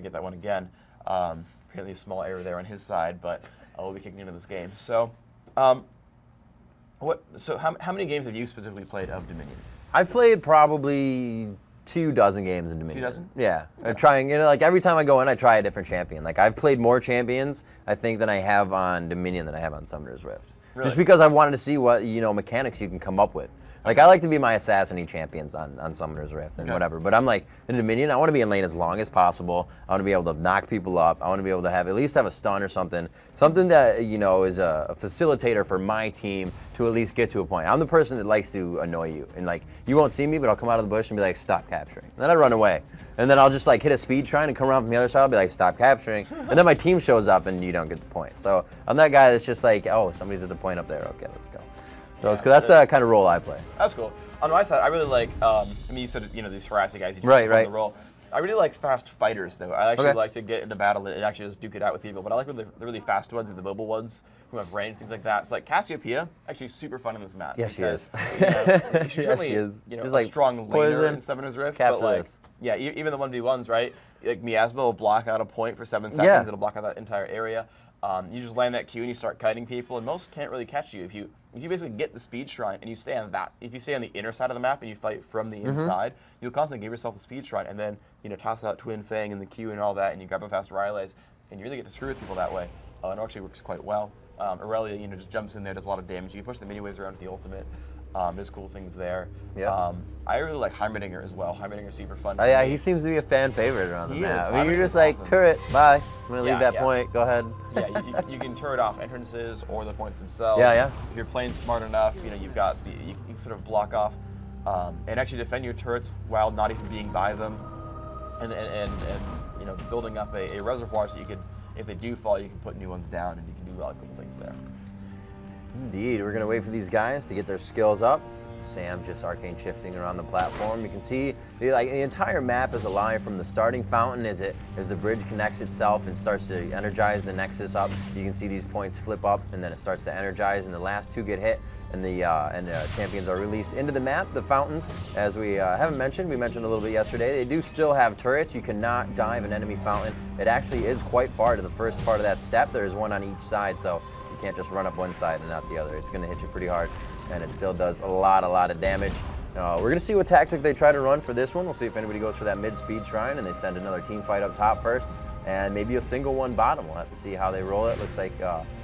get that one again. Apparently a small error there on his side, but we'll be kicking into this game. So, how many games have you specifically played of Dominion? I've played probably 24 games in Dominion. 24? Yeah. Okay. I'm trying, like every time I go in, I try a different champion. Like I've played more champions, I think, than I have on Dominion than I have on Summoner's Rift. Really? Just because I wanted to see what, mechanics you can come up with. Like, I like to be my assassin-y champions on Summoner's Rift and whatever. But I'm like, in Dominion, I want to be in lane as long as possible. I want to be able to knock people up. I want to be able to at least have a stun or something. Something that, is a facilitator for my team to at least get to a point. I'm the person that likes to annoy you. And, like, you won't see me, but I'll come out of the bush and be like, stop capturing. And then I run away. And then I'll just, like, hit a speed trying to come around from the other side. I'll be like, stop capturing. And then my team shows up and you don't get the point. So I'm that guy that's just like, oh, somebody's at the point up there. Okay, let's go. So that's the kind of role I play. That's cool. On my side, I really like, you said, these harassing guys. You do right. the role. I really like fast fighters, though. I actually like to get into battle and actually just duke it out with people. But I like the really fast ones and the mobile ones who have range, things like that. So, like, Cassiopeia, actually super fun in this map. Yes, because, she is. She's yes, she is. Just like strong laner in Summoner's Rift. But, like, yeah, even the 1v1s, right? Like, Miasma will block out a point for 7 seconds. Yeah. It'll block out that entire area. You just land that Q and you start kiting people, and most can't really catch you if you basically get the speed shrine and you stay on that. If you stay on the inner side of the map and you fight from the inside, you'll constantly give yourself the speed shrine and then toss out Twin Fang and the Q and all that, and you grab a fast Rylays, and you really get to screw with people that way. And it actually works quite well. Aurelia, just jumps in there, does a lot of damage. You can push the mini waves around with the ultimate. There's cool things there. Yeah. I really like Heimerdinger as well. Heimerdinger's super fun. Oh, yeah, he seems to be a fan favorite around the map. I mean, you're just like, awesome. Turret, bye. I'm going to leave that point. Go ahead. Yeah, you can turret off entrances or the points themselves. Yeah. If you're playing smart enough, you've got you can sort of block off and actually defend your turrets while not even being by them, and building up a reservoir so you could, if they do fall, you can put new ones down and you can do a lot of cool things there. Indeed, we're going to wait for these guys to get their skills up. Sam just arcane shifting around the platform. You can see the entire map is alive from the starting fountain as the bridge connects itself and starts to energize the nexus up. You can see these points flip up and then it starts to energize, and the last two get hit and the champions are released into the map. The fountains, as we haven't mentioned, we mentioned a little bit yesterday, they do still have turrets. You cannot dive an enemy fountain. It actually is quite far to the first part of that step. There is one on each side, so you can't just run up one side and not the other. It's going to hit you pretty hard, and it still does a lot of damage. We're going to see what tactic they try to run for this one. We'll see if anybody goes for that mid-speed shrine and they send another team fight up top first, and maybe a single one bottom. We'll have to see how they roll it. Looks like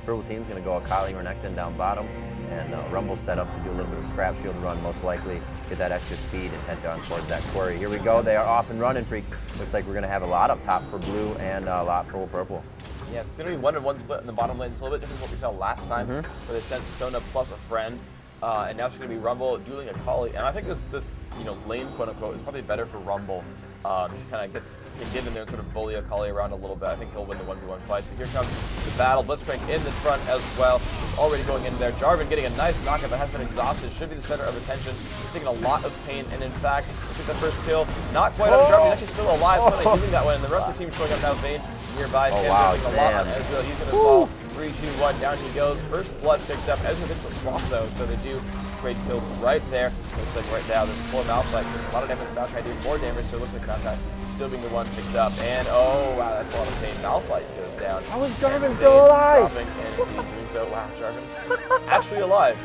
Purple Team's going to go Akali Renekton down bottom, and Rumble's set up to do a little bit of scrap shield run, most likely get that extra speed and head down towards that quarry. Here we go. They are off and running, Freak. Looks like we're going to have a lot up top for blue and a lot for purple. Yeah, it's going to be 1-1 split in the bottom lane. It's a little bit different than what we saw last time, where they sent Sona plus a friend, and now it's going to be Rumble dueling Akali. And I think this lane, quote unquote, is probably better for Rumble. He kind of can get in there and sort of bully Akali around a little bit. I think he'll win the 1v1 fight. But here comes the battle. Blitzcrank in the front as well. He's already going in there. Jarvan getting a nice knockup, but has been exhausted. Should be the center of attention. He's taking a lot of pain, and in fact, let's get the first kill. Not quite on Jarvan. He's actually still alive. So using that one, and the rest of the team is showing up now. Vayne nearby. Oh, wow, Sam's a lot on Ezreal. He's going to fall. 3, 2, 1. Down he goes. First blood picked up. Ezreal gets the swap, though, so they do trade kills right there. Looks like right now there's a full Malphite. A lot of damage. Malphite doing more damage, so it looks like Malphite still being the one picked up. And oh wow, that's a lot of pain. Malphite goes down. How is Jarvan still alive? Dropping, and doing so. Wow, Jarvan actually alive.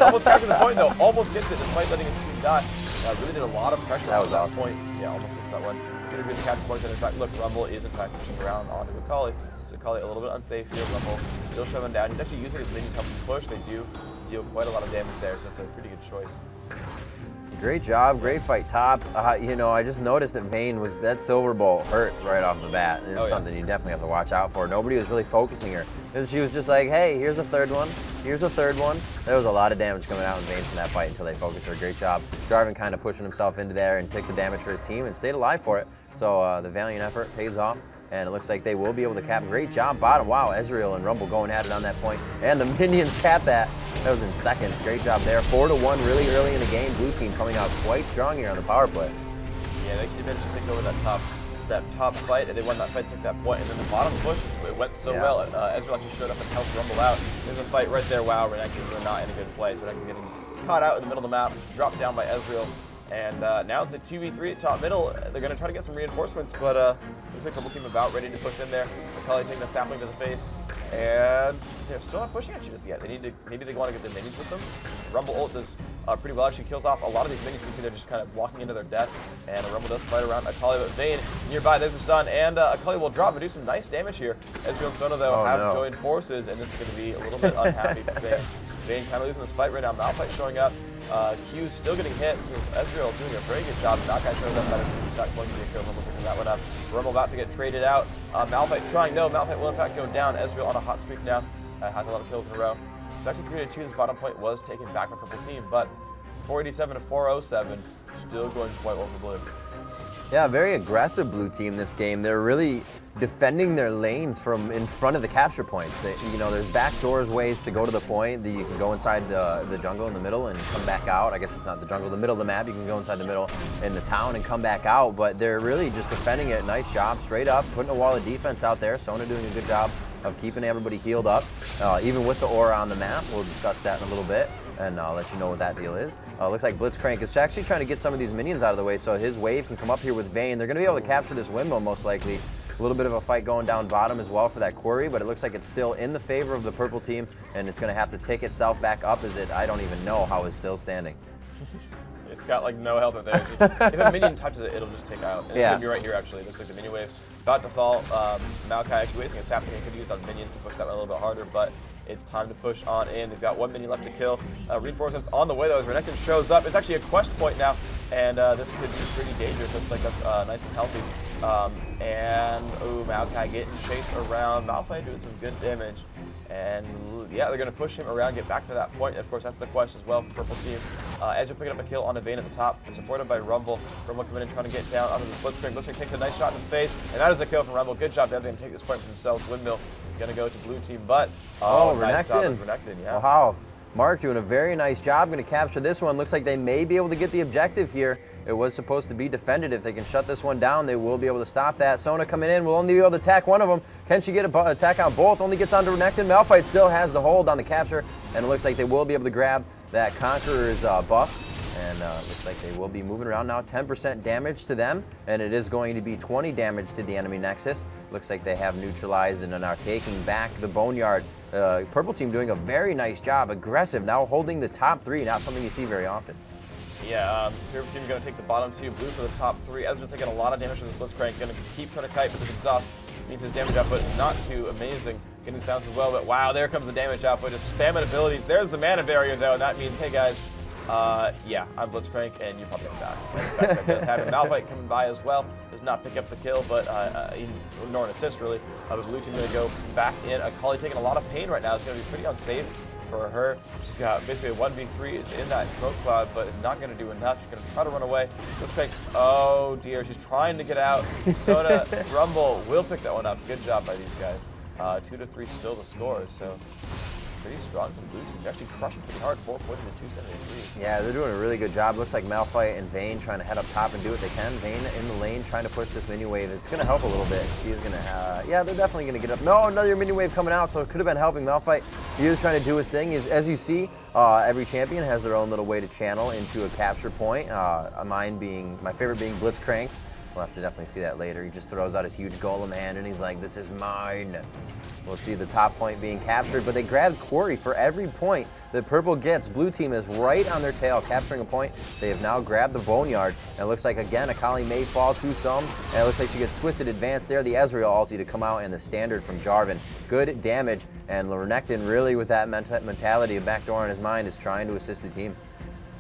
Almost captured the point though. Almost gets it despite letting his team die. Really did a lot of pressure on that point. Yeah, almost gets that one. Gonna do the capture point. And in fact, look, Rumble is in fact pushing around onto Akali. So Akali a little bit unsafe here. Rumble still shoving down. He's actually using his minions to help him push. They do deal quite a lot of damage there, so it's a pretty good choice. Great job, great fight top. I just noticed that Vayne that silver bolt hurts right off the bat. It's something you definitely have to watch out for. Nobody was really focusing her. Because she was just like, hey, here's a third one, here's a third one. There was a lot of damage coming out in Vayne from that fight until they focused her. Great job. Jarvan kind of pushing himself into there and took the damage for his team and stayed alive for it. So the valiant effort pays off. And it looks like they will be able to cap. Great job, bottom. Wow, Ezreal and Rumble going at it on that point. And the minions cap that. That was in seconds. Great job there. 4-1 really early in the game. Blue team coming out quite strong here on the power play. Yeah, they managed to take over that top fight, and they won that fight, took that point, and then the bottom push, it went so well. Ezreal actually showed up and helped Rumble out. There's a fight right there. Wow, Renekton are not in a good place. Renekton getting caught out in the middle of the map, dropped down by Ezreal, And now it's a 2v3 at top middle. They're going to try to get some reinforcements, but looks like Purple Team about ready to push in there. Akali taking the sapling to the face. And they're still not pushing at you just yet. They need to, maybe they want to get the minions with them. Rumble ult does pretty well. Actually kills off a lot of these minions. You can see they're just kind of walking into their death. And Rumble does fight around Akali, but Vayne nearby. There's a stun, and Akali will drop and do some nice damage here. Ezreal and Sona, though, have joined forces, and this is going to be a little bit unhappy for Vayne. Vayne kind of losing this fight right now. Malphite showing up. Q still getting hit. Ezreal doing a very good job. Maokai shows up better. He's not going to be a kill. Rumble picking that one up. Rumble about to get traded out. Malphite trying. No, Malphite will in fact go down. Ezreal on a hot streak now. Has a lot of kills in a row. So actually 3-2. This bottom point was taken back by Purple Team, but 487 to 407. Still going quite well for Blue. Yeah, very aggressive Blue Team this game. They're really defending their lanes from in front of the capture points. You know, there's back doors ways to go to the point. You can go inside the jungle in the middle and come back out. I guess it's not the jungle, the middle of the map. You can go inside the middle in the town and come back out, but they're really just defending it. Nice job, straight up, putting a wall of defense out there. Sona doing a good job of keeping everybody healed up, even with the aura on the map. We'll discuss that in a little bit, and I'll let you know what that deal is. Looks like Blitzcrank is actually trying to get some of these minions out of the way so his wave can come up here with Vayne. They're going to be able to capture this windmill most likely. A little bit of a fight going down bottom as well for that quarry, but it looks like it's still in the favor of the Purple Team, and it's going to have to take itself back up. I don't even know how it's still standing. It's got like no health in there. If a minion touches it, it'll just take out. And it's going to be right here actually. It looks like the minion wave about to fall. Maokai actually wasting a sapling he could use on minions to push that one a little bit harder, but it's time to push on in. They've got one minion left to kill. Reinforcements on the way though as Renekton shows up. It's actually a quest point now, and this could be pretty dangerous. Looks like that's nice and healthy. Maokai getting chased around. Malphite doing some good damage. And yeah, they're going to push him around, get back to that point. Of course, that's the quest as well for Purple Team. Ezreal picking up a kill on the Vayne at the top, supported by Rumble. Rumble coming in trying to get down onto the Blitzcrank. Blitzcrank takes a nice shot in the face, and that is a kill from Rumble. Good job, they're going to take this point for themselves. Windmill going to go to Blue Team, but nice job with Renekton, yeah. Wow. Mark doing a very nice job, going to capture this one. Looks like they may be able to get the objective here. It was supposed to be defended. If they can shut this one down, they will be able to stop that. Sona coming in, will only be able to attack one of them. Can she get an attack on both? Only gets onto Renekton. Malphite still has the hold on the capture, and it looks like they will be able to grab that Conqueror's buff. And looks like they will be moving around now. 10% damage to them, and it is going to be 20 damage to the enemy Nexus. Looks like they have neutralized and are taking back the Boneyard. Purple Team doing a very nice job, aggressive, now holding the top three, not something you see very often. Yeah, Purple Team going to take the bottom two, Blue for the top three. Ezreal taking a lot of damage from this Blitzcrank, going to keep trying to kite, but this exhaust means his damage output is not too amazing. Getting sounds as well, but wow, there comes the damage output, just spamming abilities. There's the mana barrier though, and that means, hey guys, yeah, I'm Blitzcrank, and you're probably gonna die. In fact, that does happen. Malphite coming by as well, does not pick up the kill, but nor an assist really. But Blue Team gonna go back in. Akali taking a lot of pain right now. It's gonna be pretty unsafe for her. She's got basically a 1v3 is in that smoke cloud, but it's not gonna do enough. She's gonna try to run away. Blitzcrank, oh dear, she's trying to get out. Sona, Rumble will pick that one up. Good job by these guys. 2-3 still the score, so pretty strong from Blue Team. They're actually crushing pretty hard, 440 to 273. Yeah, they're doing a really good job. Looks like Malphite and Vayne trying to head up top and do what they can. Vayne in the lane trying to push this mini wave. It's going to help a little bit. She is going to, yeah, they're definitely going to get up. No, another mini wave coming out, so it could have been helping Malphite. He is trying to do his thing. As you see, every champion has their own little way to channel into a capture point. My favorite being Blitzcrank's. We'll have to definitely see that later. He just throws out his huge golem hand and he's like, this is mine. We'll see the top point being captured, but they grabbed Quarry for every point that Purple gets. Blue Team is right on their tail, capturing a point. They have now grabbed the Boneyard, and it looks like, again, Akali may fall to some, and it looks like she gets Twisted Advance there. The Ezreal ulti to come out, and the standard from Jarvan. Good damage, and Renekton really with that mentality of backdoor in his mind is trying to assist the team.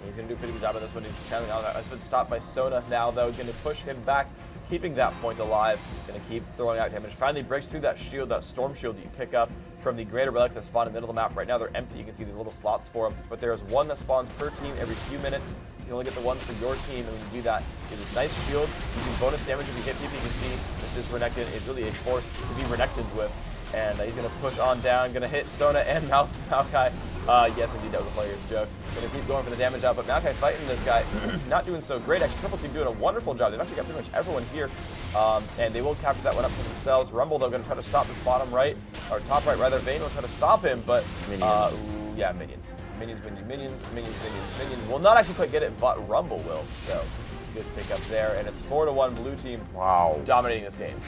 He's going to do a pretty good job of this one. He's channeling all that. It's been stopped by Sona now, though. He's going to push him back, keeping that point alive. Going to keep throwing out damage. Finally breaks through that shield, that storm shield that you pick up from the greater relics that spawn in the middle of the map. Right now they're empty. You can see these little slots for them, but there's one that spawns per team every few minutes. You can only get the one for your team, and when you do that, you get this nice shield. You do bonus damage if you hit people. You can see this is Renekton. It's really a force to be Renektoned with. And he's going to push on down, going to hit Sona and Maokai. Yes, indeed, that was a player's joke. Going to keep going for the damage out, but Maokai fighting this guy, not doing so great. Actually, Purple Team doing a wonderful job. They've actually got pretty much everyone here, and they will capture that one up for themselves. Rumble, though, going to try to stop this bottom right, or top right, rather. Vayne will try to stop him, but yeah, Yeah, minions. Minions, minions, minions, minions, minions, minions. Will not actually quite get it, but Rumble will. So, good pick up there. And it's 4-1 blue team. Wow. Dominating this game.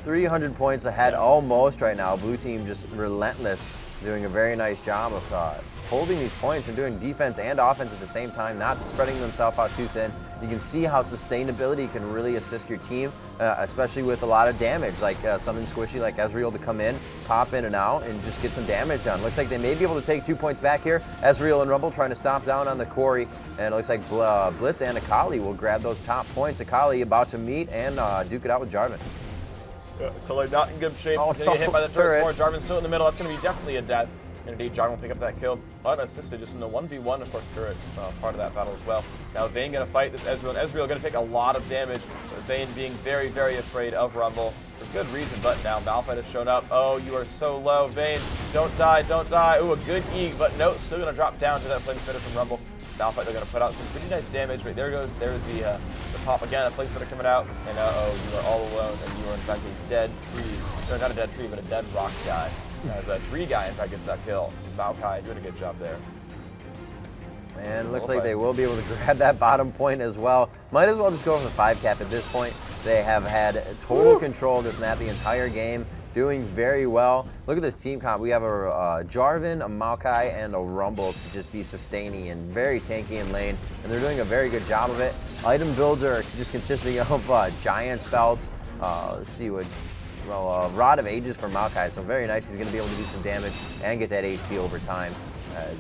300 points ahead almost right now. Blue team just relentless, doing a very nice job of holding these points and doing defense and offense at the same time, not spreading themselves out too thin. You can see how sustainability can really assist your team, especially with a lot of damage, like something squishy like Ezreal to come in, pop in and out, and just get some damage done. Looks like they may be able to take 2 points back here. Ezreal and Rumble trying to stomp down on the Corey, and it looks like Blitz and Akali will grab those top points. Akali about to meet and duke it out with Jarvan. Akali not in good shape. Oh, Gonna get hit by the turret. More. Jarvan's still in the middle. That's going to be definitely a death. And indeed, Jarvan will pick up that kill. Unassisted, just in the 1v1, of course, turret part of that battle as well. Now Vayne going to fight this Ezreal, and Ezreal going to take a lot of damage. Vayne being very, very afraid of Rumble. For good reason, but now Malphite has shown up. Oh, you are so low, Vayne. Don't die, don't die. Ooh, a good E, but no, still going to drop down to that flame spitter from Rumble. Malphite, they're going to put out some pretty nice damage. Right, there's the pop again, the flame spitter coming out. And uh-oh, you are all alone, and you are in fact a dead tree. No, not a dead tree, but a dead rock guy. As a tree guy, in fact, gets that kill. Maokai doing a good job there. And it looks like they will be able to grab that bottom point as well. Might as well just go for the 5 cap at this point. They have had total control of this map the entire game, doing very well. Look at this team comp. We have a Jarvan, a Maokai, and a Rumble to just be sustaining and very tanky in lane, and they're doing a very good job of it. Item builds are just consisting of Giant's belts. Let's see what... Well, Rod of Ages for Maokai, so very nice. He's going to be able to do some damage and get that HP over time as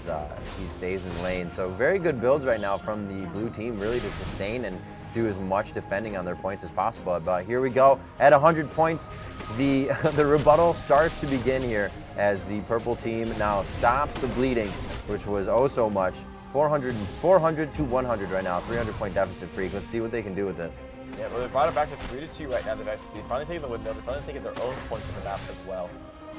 he stays in lane. So very good builds right now from the blue team, really to sustain and do as much defending on their points as possible. But here we go, at 100 points, the rebuttal starts to begin here as the purple team now stops the bleeding, which was oh so much. 400 to 100 right now, 300-point deficit freak. Let's see what they can do with this. Yeah, well, they brought it back to 3-2 right now. They've actually finally taken the win, though. They're finally taking their own points on the map as well.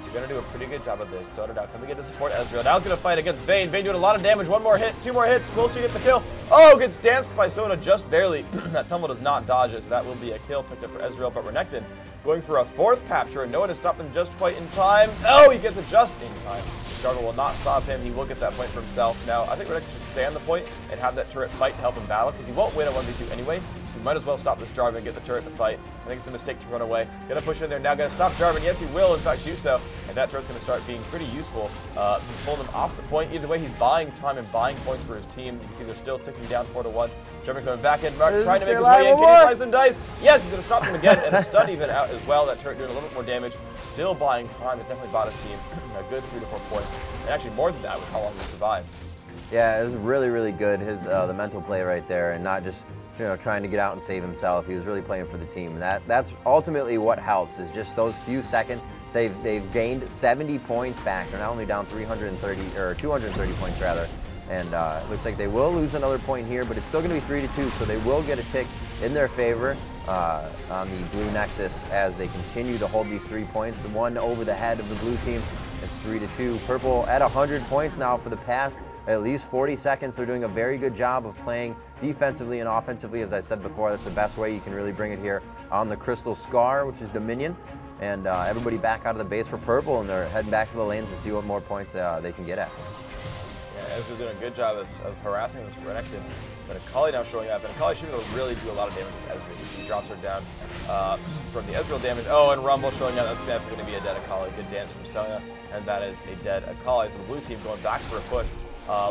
They're going to do a pretty good job of this. So now, can we get to support Ezreal? Now he's going to fight against Vayne. Vayne doing a lot of damage. 1 more hit, 2 more hits. Will she get the kill? Oh, gets danced by Soda just barely. That tumble does not dodge it, so that will be a kill picked up for Ezreal. But Renekton going for a 4th capture, and no one has stopped him just quite in time. Oh, he gets it just in time. Jarvan will not stop him. He will get that point for himself. Now, I think Renekton should stay on the point and have that turret fight to help him battle, because he won't win a 1v2 anyway. So we might as well stop this Jarvan and get the turret to fight. I think it's a mistake to run away. Gonna push in there now, gonna stop Jarvan. Yes, he will, in fact, do so. And that turret's gonna start being pretty useful. Pulling him off the point. Either way, he's buying time and buying points for his team. You can see they're still ticking down 4-1. Jarvan coming back in, Mark trying to make his way in. Can he try some dice? Yes, he's gonna stop him again, and a stun even out as well. That turret doing a little bit more damage. Still buying time. It's definitely bought his team a good 3 to 4 points. And actually more than that with how long he survived. Yeah, it was really, really good. His the mental play right there, and not just trying to get out and save himself. He was really playing for the team, and that's ultimately what helps. Is just those few seconds. They've gained 70 points back. They're now only down 330 or 230 points rather, and it looks like they will lose another point here, but it's still going to be 3-2, so they will get a tick in their favor on the blue Nexus as they continue to hold these 3 points. The one over the head of the blue team. It's 3-2. Purple at 100 points now for the past at least 40 seconds. They're doing a very good job of playing defensively and offensively. As I said before, that's the best way you can really bring it here on the Crystal Scar, which is Dominion. And everybody back out of the base for Purple, and they're heading back to the lanes to see what more points they can get at. Yeah, Ezreal's doing a good job of harassing this Renekton. But Akali now showing up, and Akali should really do a lot of damage to Ezreal. He drops her down from the Ezreal damage. Oh, and Rumble showing up. That's definitely going to be a dead Akali. Good dance from Sonya, and that is a dead Akali. So the blue team going back for a push.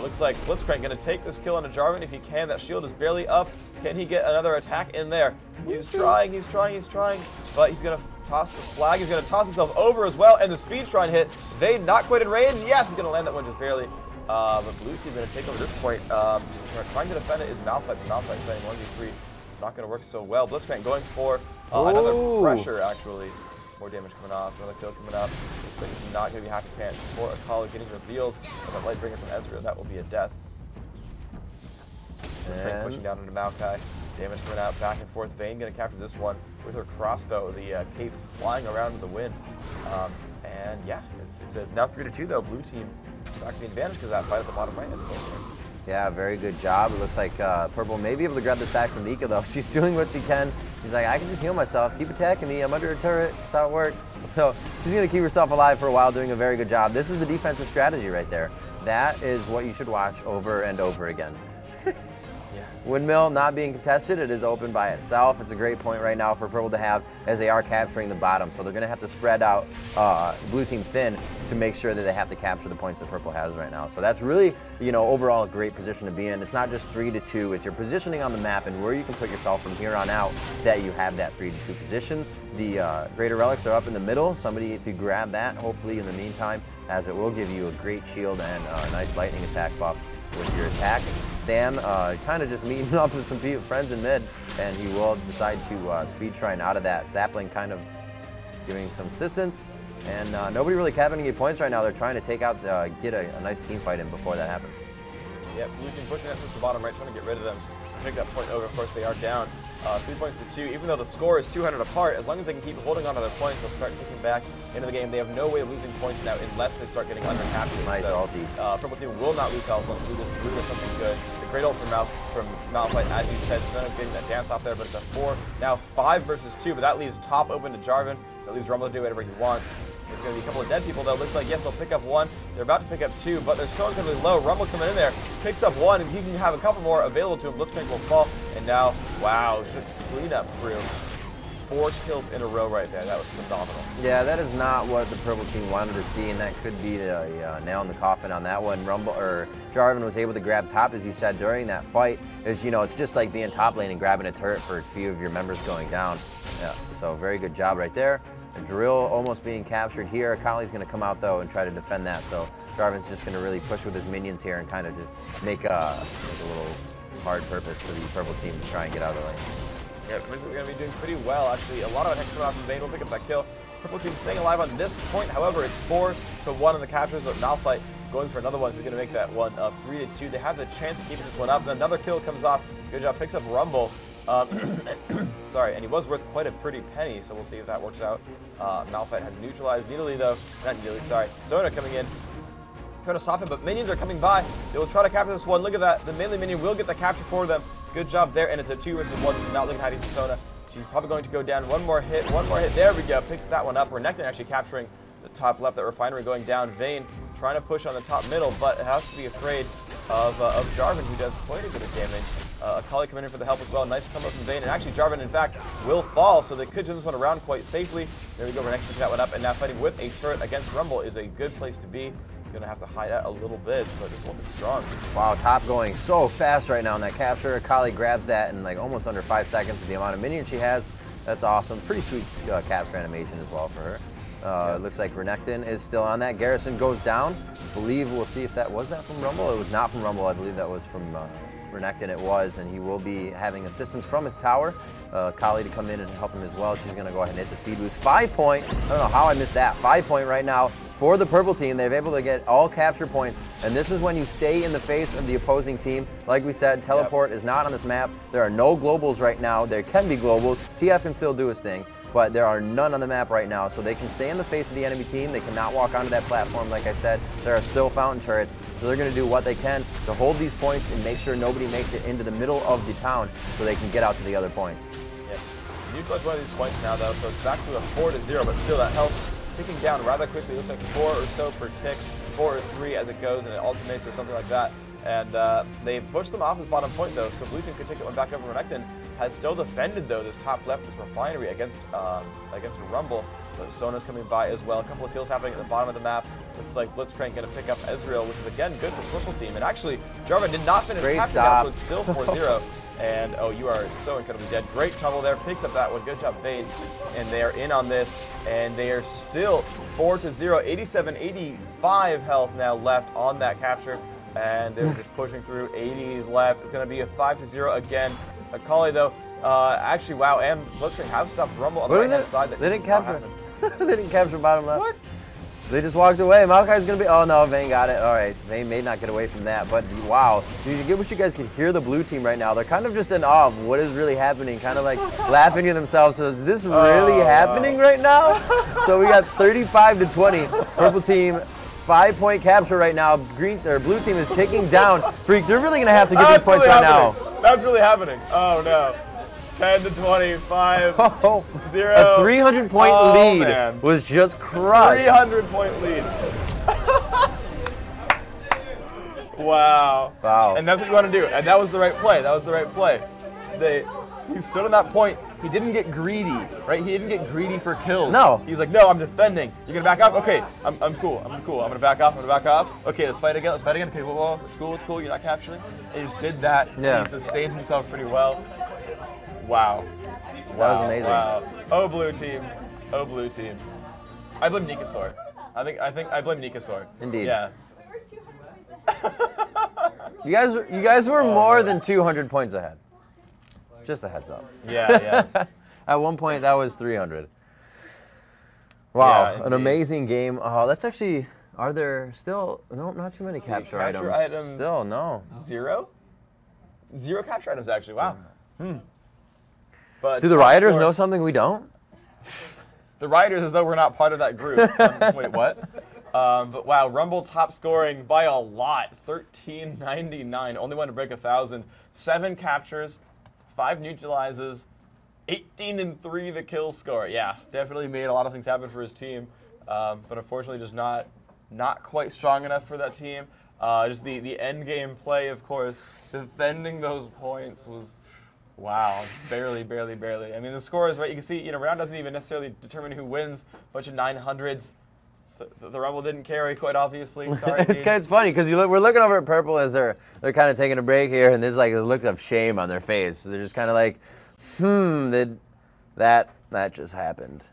Looks like Blitzcrank going to take this kill on a Jarvan if he can. That shield is barely up. Can he get another attack in there? He's trying, but he's going to toss the flag. He's going to toss himself over as well, and the speed shrine hit. Vayne not quite in range. Yes, he's going to land that one just barely. But blue team going to take over this point. Trying to defend it is Malphite. Malphite playing 1v3. Not going to work so well. Blitzcrank going for another pressure, actually. More damage coming off. Another kill coming up. Looks like it's not going to be happy pants for Akali getting revealed. And that light bringer from Ezreal. That will be a death. Blitzcrank pushing down into Maokai. Damage coming out. Back and forth. Vayne going to capture this one with her crossbow. The cape flying around in the wind. And yeah, it's now 3-2 though. Blue team back to the advantage because of that fight at the bottom right. Yeah, very good job. It looks like Purple may be able to grab the attack from Nika, though. She's doing what she can. She's like, I can just heal myself. Keep attacking me. I'm under a turret. That's how it works. So she's going to keep herself alive for a while, doing a very good job. This is the defensive strategy right there. That is what you should watch over and over again. Windmill not being contested, it is open by itself. It's a great point right now for Purple to have as they are capturing the bottom. So they're going to have to spread out blue team thin to make sure that they have to capture the points that Purple has right now. So that's really, you know, overall a great position to be in. It's not just 3-2, it's your positioning on the map and where you can put yourself from here on out that you have that 3-2 position. The greater relics are up in the middle. Somebody to grab that, hopefully in the meantime, as it will give you a great shield and a nice lightning attack buff with your attack. Sam kind of just meeting up with some friends in mid, and he will decide to speed shrine out of that sapling, kind of giving some assistance. And nobody really capping any points right now. They're trying to take out, get a nice team fight in before that happens. Yeah, blue team pushing it to the bottom right, trying to get rid of them. Pick that point over. Of course, they are down 3 points to 2. Even though the score is 200 apart, as long as they can keep holding on to their points, they'll start kicking back into the game. They have no way of losing points now unless they start getting undercaptured. Nice ulti. Purple team will not lose health once blue does something good. The great ult from Malphite, as you said, Sona getting that dance off there, but it's a 4. Now 5 versus 2, but that leaves top open to Jarvan. That leaves Rumble to do whatever he wants. There's going to be a couple of dead people, though. Looks like, yes, they'll pick up 1. They're about to pick up 2, but they're still incredibly low. Rumble coming in there, picks up 1, and he can have a couple more available to him. Blitzcrank will fall, and now, wow, just cleanup crew. 4 kills in a row right there. That was phenomenal. Yeah, that is not what the Purple team wanted to see, and that could be a nail in the coffin on that one. Jarvan was able to grab top, as you said, during that fight. Is, you know, it's just like being top lane and grabbing a turret for a few of your members going down. Yeah, so very good job right there. A drill almost being captured here. Akali's going to come out, though, and try to defend that. So Jarvan's just going to really push with his minions here and kind of just make a little hard purpose for the Purple team to try and get out of the lane. Yeah, we're going to be doing pretty well, actually. A lot of hex coming out from Vayne will pick up that kill. Purple team staying alive on this point. However, it's 4-1 in the captures, but Malphite going for another one. He's going to make that one 3-2. They have the chance of keeping this one up. Then another kill comes off. Good job. Picks up Rumble. Sorry, and he was worth quite a pretty penny, so we'll see if that works out. Malphite has neutralized. Nidalee, though, not Nidalee, sorry. Sona coming in, trying to stop him, but minions are coming by. They will try to capture this one. Look at that. The melee minion will get the capture for them. Good job there, and it's a 2 versus 1. This is not looking hiding for Sona. She's probably going to go down. One more hit. There we go. Picks that one up. Renekton actually capturing the top left. That refinery going down. Vayne trying to push on the top middle, but it has to be afraid of Jarvan, who does quite a bit of damage. Akali coming in for the help as well. Nice combo from Vayne, and actually Jarvan, in fact, will fall, so they could turn this one around quite safely. There we go. Renekton picked that one up, and now fighting with a turret against Rumble is a good place to be. Going to have to hide out a little bit, but this one is strong. Wow, top going so fast right now in that capture. Akali grabs that in like almost under 5 seconds with the amount of minions she has. That's awesome. Pretty sweet capture animation as well for her. It looks like Renekton is still on that. Garrison goes down. I believe we'll see if that was that from Rumble. It was not from Rumble. I believe that was from Renekton. It was, and he will be having assistance from his tower. Kali to come in and help him as well. She's going to go ahead and hit the speed boost. 5 point. I don't know how I missed that. 5 point right now for the Purple team. They've been able to get all capture points, and this is when you stay in the face of the opposing team. Like we said, teleport is not on this map. There are no globals right now. There can be globals. TF can still do his thing, but there are none on the map right now, so they can stay in the face of the enemy team. They cannot walk onto that platform. Like I said, there are still fountain turrets, so they're going to do what they can to hold these points and make sure nobody makes it into the middle of the town so they can get out to the other points. Yeah, neutralize one of these points now, though, so it's back to a 4-0, but still that health ticking down rather quickly. It looks like 4 or so per tick, 4 or 3 as it goes, and it alternates or something like that. And they've pushed them off this bottom point, though, so blue team could take it one back over. Renekton has still defended, though, this top left, this refinery against Rumble. But Sona's coming by as well. A couple of kills happening at the bottom of the map. Looks like Blitzcrank going to pick up Ezreal, which is, again, good for Purple team. And actually, Jarvan did not finish capturing that, so it's still 4-0. And, oh, you are so incredibly dead. Great tumble there. Picks up that one. Good job, Vayne. And they are in on this. And they are still 4-0. 87-85 health now left on that capture. And they're just pushing through. 80s left. It's going to be a 5-0 again. Akali, though, actually, wow, and Blitzcrank have stopped Rumble on the right-hand side. They didn't capture. They didn't capture bottom left. What? They just walked away. Maokai's going to be... Oh, no, Vayne got it. All right, Vayne may not get away from that, but wow. I wish you guys could hear the blue team right now. They're kind of just in awe of what is really happening, kind of like laughing to themselves. So is this really happening right now? So we got 35-20. Purple team 5-point capture right now. Blue team is taking down Freak. They're really gonna have to get these points right now. That's really happening. Oh no. 10 to 25. Oh, 0. A 300-point lead man. was just crushed. 300-point lead. Wow. Wow. And that's what you want to do. And that was the right play. That was the right play. He stood on that point. He didn't get greedy, right? He didn't get greedy for kills. No. He's like, no, I'm defending. You're going to back up? Okay, I'm cool. I'm cool. I'm going to back up. I'm going to back up. Okay, let's fight again. Let's fight again. Okay, whoa. It's cool. It's cool. You're not capturing. He just did that. Yeah. He sustained himself pretty well. Wow. That was amazing. Wow. Oh, blue team. Oh, blue team. I blame Nikasaur. I think I blame Nikasaur. Indeed. Yeah. You guys were more than 200 points ahead. Just a heads up. Yeah. At one point, that was 300. Wow, Yeah, an amazing game. Oh, that's actually. Are there still not too many capture items? Still, no. 0? 0 capture items actually. Wow. But do the Rioters know something we don't? The Rioters, as though we're not part of that group. Wait, what? But wow, Rumble top scoring by a lot, 1399. Only one to break 1,000. 7 captures, 5 neutralizes, 18 and 3 the kill score. Yeah, definitely made a lot of things happen for his team, but unfortunately just not quite strong enough for that team. Just the end game play, of course, defending those points was. Wow, barely. I mean, the score is right. You can see, round doesn't even necessarily determine who wins. Bunch of 900s. The Rumble didn't carry, quite obviously. Sorry. It's funny because we're looking over at Purple as they're kind of taking a break here, and there's like a look of shame on their face. They're just kind of like, that just happened.